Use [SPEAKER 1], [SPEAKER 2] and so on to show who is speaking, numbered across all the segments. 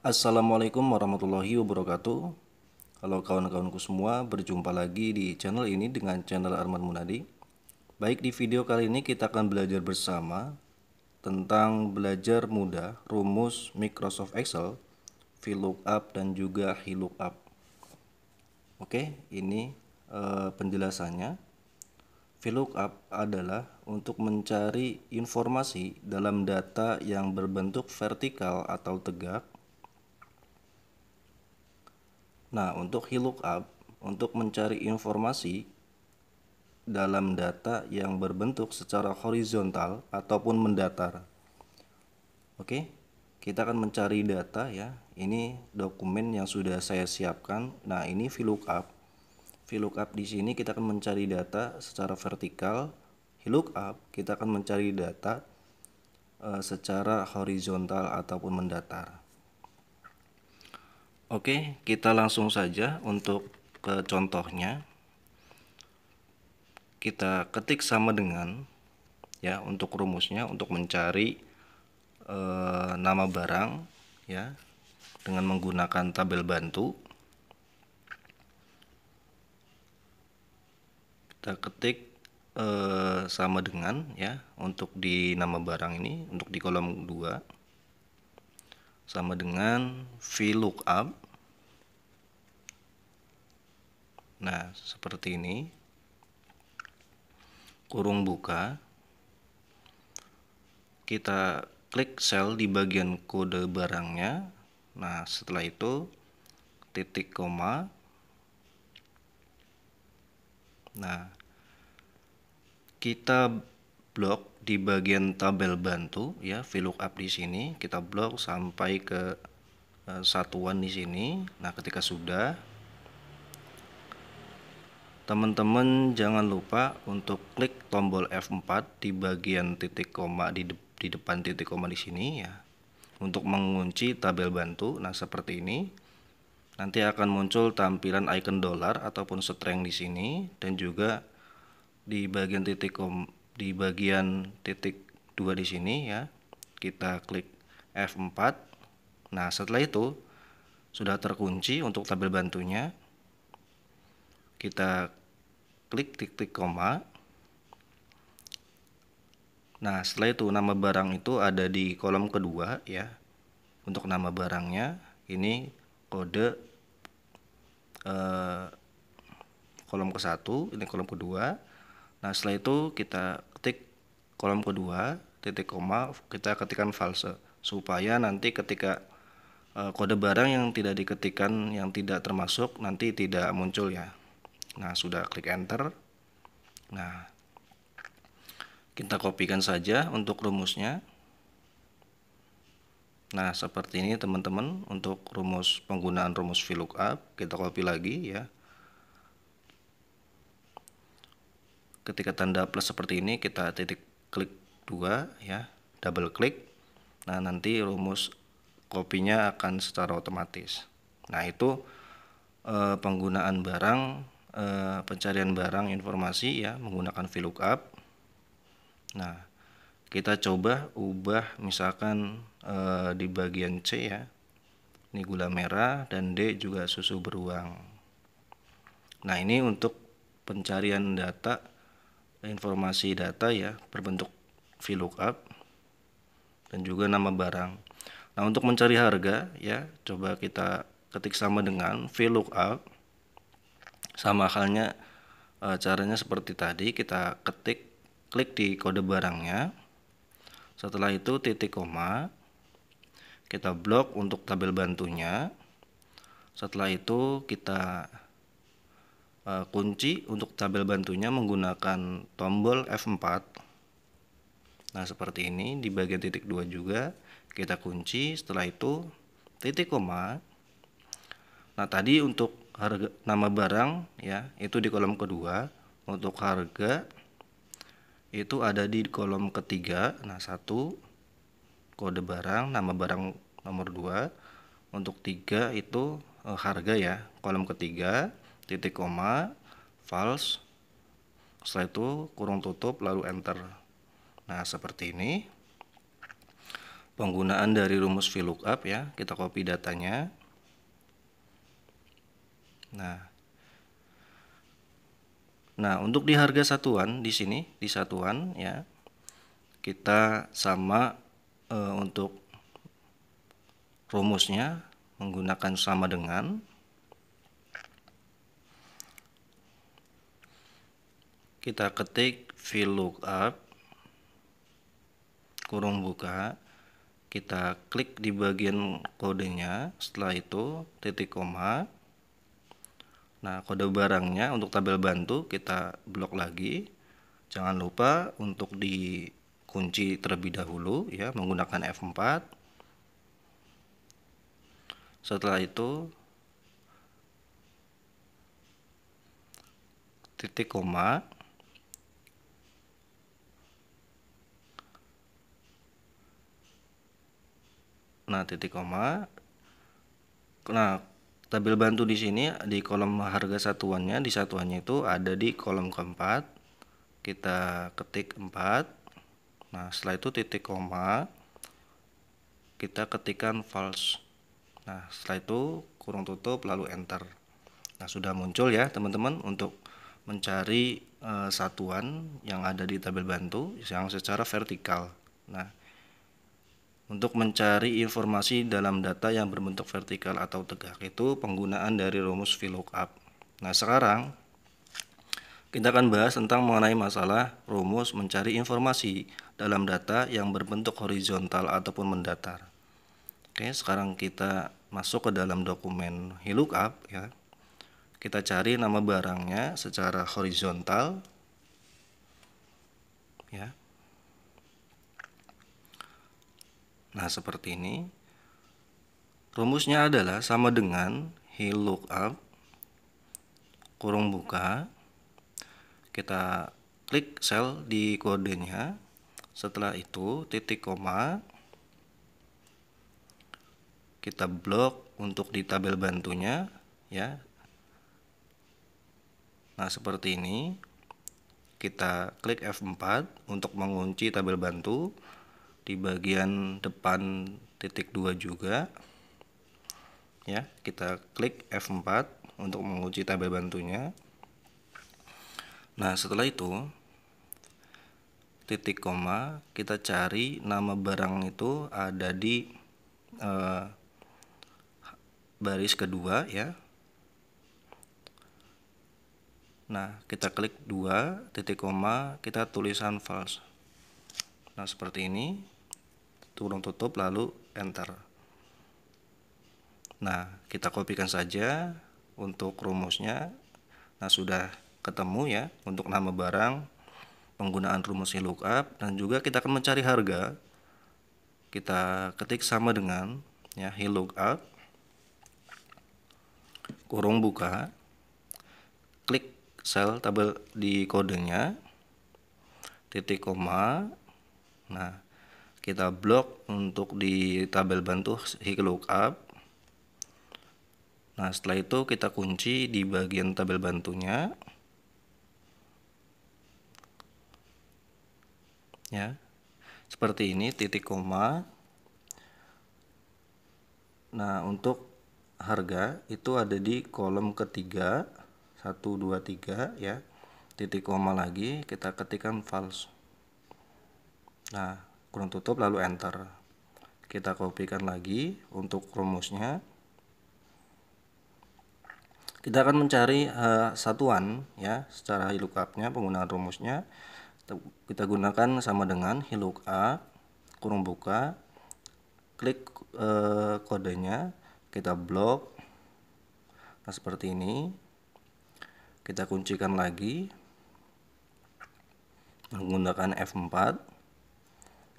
[SPEAKER 1] Assalamualaikum warahmatullahi wabarakatuh. Halo kawan-kawanku semua, berjumpa lagi di channel ini dengan channel Arman Munadi. Baik, di video kali ini kita akan belajar bersama tentang belajar mudah rumus Microsoft Excel, VLOOKUP dan juga HLOOKUP. Oke, ini penjelasannya. VLOOKUP adalah untuk mencari informasi dalam data yang berbentuk vertikal atau tegak. Nah, untuk VLOOKUP, untuk mencari informasi dalam data yang berbentuk secara horizontal ataupun mendatar. Oke, kita akan mencari data ya. Ini dokumen yang sudah saya siapkan. Nah, ini VLOOKUP. VLOOKUP di sini kita akan mencari data secara vertikal. HLOOKUP kita akan mencari data secara horizontal ataupun mendatar. Oke, kita langsung saja untuk ke contohnya. Kita ketik sama dengan ya untuk rumusnya untuk mencari nama barang ya dengan menggunakan tabel bantu. Kita ketik sama dengan ya untuk di nama barang ini untuk di kolom 2 sama dengan VLOOKUP. Nah, seperti ini. Kurung buka. Kita klik sel di bagian kode barangnya. Nah, setelah itu titik koma. Nah, kita blok di bagian tabel bantu ya, VLOOKUP di sini kita blok sampai ke satuan di sini. Nah, ketika sudah, teman-teman jangan lupa untuk klik tombol F4 di bagian titik koma di depan titik koma di sini ya untuk mengunci tabel bantu. Nah, seperti ini. Nanti akan muncul tampilan icon dolar ataupun string di sini dan juga di bagian di bagian titik 2 di sini ya. Kita klik F4. Nah, setelah itu sudah terkunci untuk tabel bantunya. Kita klik titik koma. Nah, setelah itu nama barang itu ada di kolom kedua ya. Untuk nama barangnya ini kode kolom ke-1, ini kolom kedua. Nah, setelah itu kita ketik kolom kedua, titik koma, kita ketikkan false supaya nanti ketika kode barang yang tidak diketikkan, yang tidak termasuk nanti tidak muncul ya. Nah, sudah klik enter. Nah, kita kopikan saja untuk rumusnya. Nah, seperti ini teman-teman untuk penggunaan rumus VLOOKUP. Kita copy lagi ya. Ketika tanda plus seperti ini kita titik klik 2 ya, double klik. Nah, nanti rumus kopinya akan secara otomatis. Nah, itu penggunaan barang, pencarian barang informasi ya menggunakan VLOOKUP. Nah, kita coba ubah misalkan di bagian C ya. Ini gula merah dan D juga susu beruang. Nah, ini untuk pencarian data, informasi data ya berbentuk VLOOKUP dan juga nama barang. Nah, untuk mencari harga ya coba kita ketik sama dengan VLOOKUP. Sama halnya caranya seperti tadi, kita klik di kode barangnya. Setelah itu titik koma, kita blok untuk tabel bantunya. Setelah itu kita kunci untuk tabel bantunya menggunakan tombol F4. Nah, seperti ini di bagian titik 2 juga kita kunci. Setelah itu titik koma. Nah, tadi untuk harga nama barang ya itu di kolom kedua. Untuk harga itu ada di kolom ketiga. Nah, 1 kode barang, nama barang nomor 2. Untuk 3 itu harga ya, kolom ketiga, titik koma, false. Setelah itu kurung tutup lalu enter. Nah, seperti ini. penggunaan dari rumus VLOOKUP ya. Kita copy datanya. Nah, untuk di harga satuan di sini di satuan ya, kita sama untuk rumusnya menggunakan sama dengan, kita ketik VLOOKUP kurung buka, kita klik di bagian kodenya, setelah itu titik koma. Nah, kode barangnya untuk tabel bantu kita blok lagi. Jangan lupa untuk dikunci terlebih dahulu ya menggunakan F4. Setelah itu titik koma. Nah, titik koma. Nah, tabel bantu di sini di kolom harga satuannya, di satuannya itu ada di kolom keempat. Kita ketik 4. Nah, setelah itu titik koma, kita ketikkan false. Nah, setelah itu kurung tutup lalu enter. Nah, sudah muncul ya teman-teman untuk mencari satuan yang ada di tabel bantu yang secara vertikal. Nah, untuk mencari informasi dalam data yang berbentuk vertikal atau tegak itu penggunaan dari rumus VLOOKUP. Nah, sekarang kita akan bahas tentang mengenai masalah rumus mencari informasi dalam data yang berbentuk horizontal ataupun mendatar. Oke, sekarang kita masuk ke dalam dokumen VLOOKUP ya. Kita cari nama barangnya secara horizontal ya. Nah, seperti ini. Rumusnya adalah sama dengan VLOOKUP kurung buka. Kita klik sel di kodenya. Setelah itu titik koma. Kita blok untuk di tabel bantunya ya. Nah, seperti ini. Kita klik F4 untuk mengunci tabel bantu. Di bagian depan titik 2 juga ya, kita klik F4 untuk mengunci tabel bantunya. Nah, setelah itu titik koma, kita cari nama barang itu ada di baris kedua ya. Nah, kita klik 2 titik koma, kita tulisan false. Nah, seperti ini, kurung tutup lalu enter. Nah, kita kopikan saja untuk rumusnya. Nah, sudah ketemu ya untuk nama barang, penggunaan rumus VLOOKUP, dan juga kita akan mencari harga. Kita ketik sama dengan ya VLOOKUP kurung buka, klik sel tabel di kodenya, titik koma. Nah, kita blok untuk di tabel bantu VLOOKUP. Nah, setelah itu kita kunci di bagian tabel bantunya ya, seperti ini titik koma. Nah, untuk harga itu ada di kolom ketiga 1, 2, 3 ya, titik koma lagi, kita ketikkan false. Nah, kurung tutup lalu enter. Kita kopikan lagi untuk rumusnya. Kita akan mencari satuan ya secara VLOOKUP-nya, penggunaan rumusnya. Kita gunakan sama dengan VLOOKUP kurung buka, klik kodenya, kita blok. Nah, seperti ini. Kita kuncikan lagi menggunakan F4.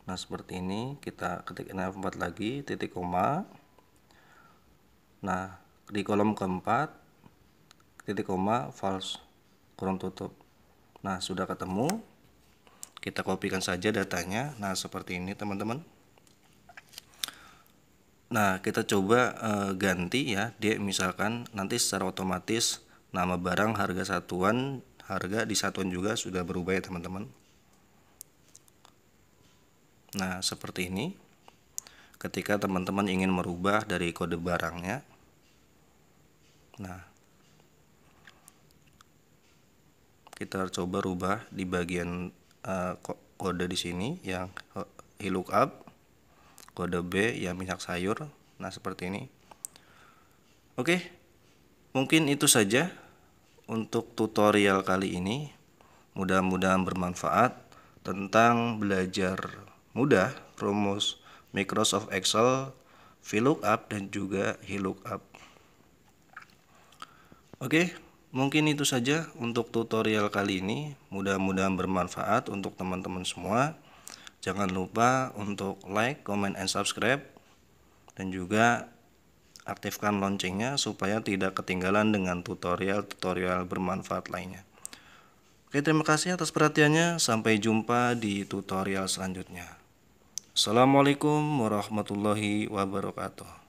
[SPEAKER 1] Nah, seperti ini, kita ketik F4 lagi, titik koma. Nah, di kolom keempat, titik koma, false, kurung tutup. Nah, sudah ketemu. Kita kopikan saja datanya. Nah, seperti ini teman-teman. Nah, kita coba ganti ya, dia misalkan nanti secara otomatis nama barang, harga satuan, harga di satuan juga sudah berubah ya teman-teman. Nah, seperti ini. ketika teman-teman ingin merubah dari kode barangnya. Nah, kita coba rubah di bagian kode di sini yang VLOOKUP, kode B yang minyak sayur. Nah, seperti ini. Oke, mungkin itu saja untuk tutorial kali ini. Mudah-mudahan bermanfaat tentang belajar mudah rumus Microsoft Excel, VLOOKUP dan juga HLOOKUP. Oke, mungkin itu saja untuk tutorial kali ini. Mudah-mudahan bermanfaat untuk teman-teman semua. Jangan lupa untuk like, comment, and subscribe, dan juga aktifkan loncengnya supaya tidak ketinggalan dengan tutorial-tutorial bermanfaat lainnya. Oke, terima kasih atas perhatiannya. Sampai jumpa di tutorial selanjutnya. Assalamualaikum warahmatullahi wabarakatuh.